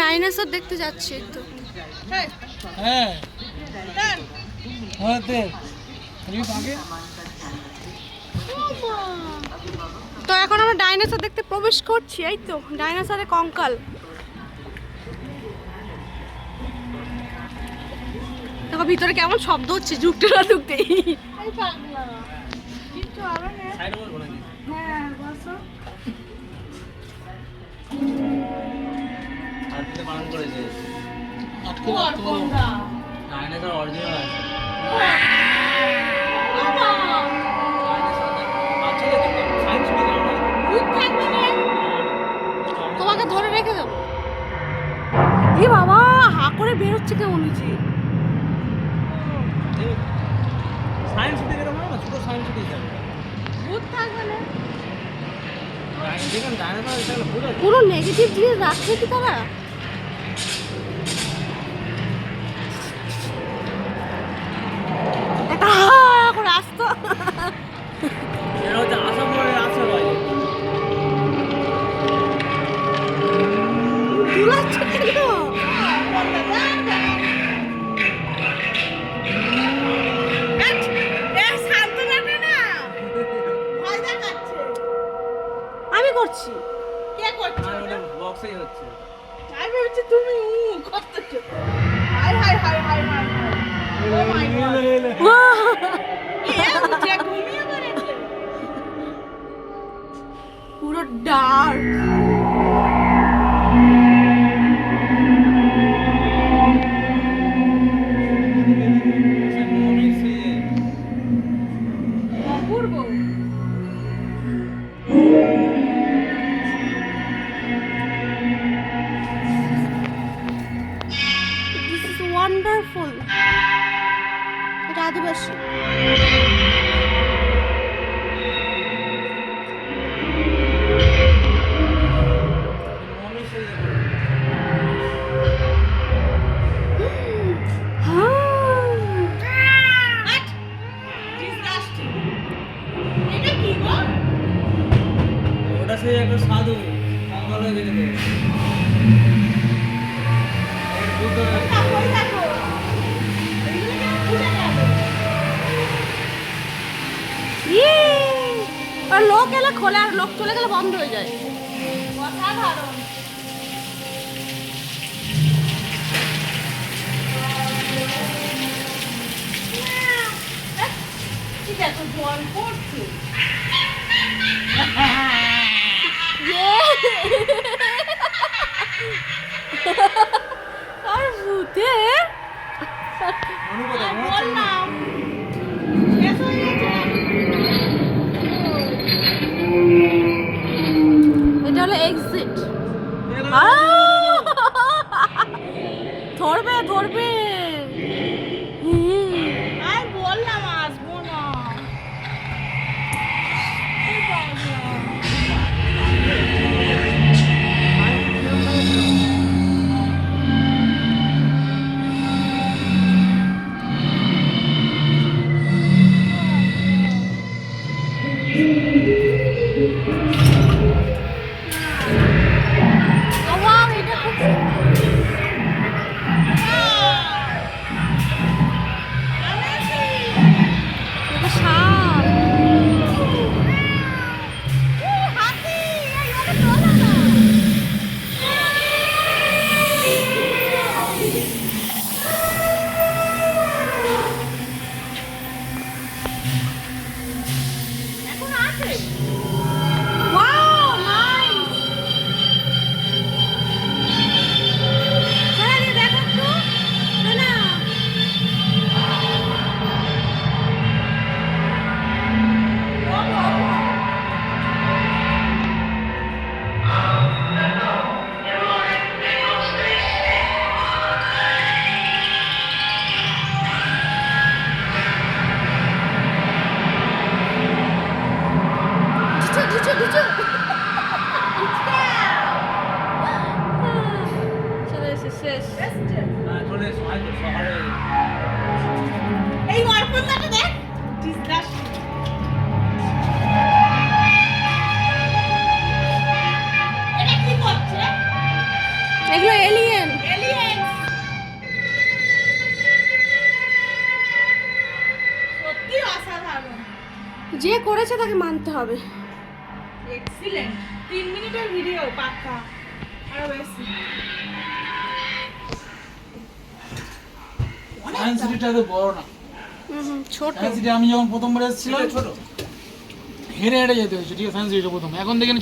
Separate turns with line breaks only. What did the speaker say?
Dinosaur দেখতে যাচ্ছি তো।
হ্যাঁ
তো এখন আমরা ডাইনোসর দেখতে প্রবেশ করছি, এই তো ডাইনোসরের কঙ্কাল। দেখো ভিতরে কেমন শব্দ হচ্ছে, ঢুকতে না ঢুকতেই। তোমাকে ধরে রেখে দেবো। এ বাবা, হা করে বেরোচ্ছে কেমন নিচে।
সায়েন্স সিটি গেলে না, ছোট সায়েন্স সিটি যাবে।
ভূত থাকবে না,
দেখেন ডাইনোসর এটা ভূত আছে।
কোনো নেগেটিভ জিনিস রাখছে কি তারা? একটা হা করে আসতো।
এটা হচ্ছে আসামের আছে ভাই।
দুলাচ্ছে কেন? আমি করছি। কে করছে?
আর ওটা বক্সেই হচ্ছে।
আমি ভাবছি তুমি করতেছো। Hi hi hi hi hi. Oh my God. এ উঠে ঘুমিয়ে পড়েছে। পুরো ডার্ক। অপূর্ব। This is wonderful. এটা আদিবাসী।
ওটা সেই একটা সাধু জঙ্গলে গেছিল।
আর লোক এলে খোলে, আর লোক চলে গেলে বন্ধ হয়ে যায়। অসাধারণ। ঠিক আছে, জল পড়ছে। আর ভূতে বললাম শেষ হয়ে গেছে। এটা হলো এক্সিট। ধরবে ধরবে। আমি বললাম আসবো না।
এগুলো এলিয়েন।
এলিয়েন্স সত্যি অসাধারণ,
যে করেছে তাকে মানতে হবে।
এক্সিলেন্ট। 3 মিনিটের ভিডিও পাক্কা, আরো বেশি।
সায়েন্স সিটিটা তো বড় না।
ছোট।
সায়েন্স সিটি আমি যখন প্রথমবার এসেছিলাম হেঁটে হেঁটে যেতে হয়েছে, ঠিক আছে? সায়েন্স সিটিটা প্রথম, এখন দেখে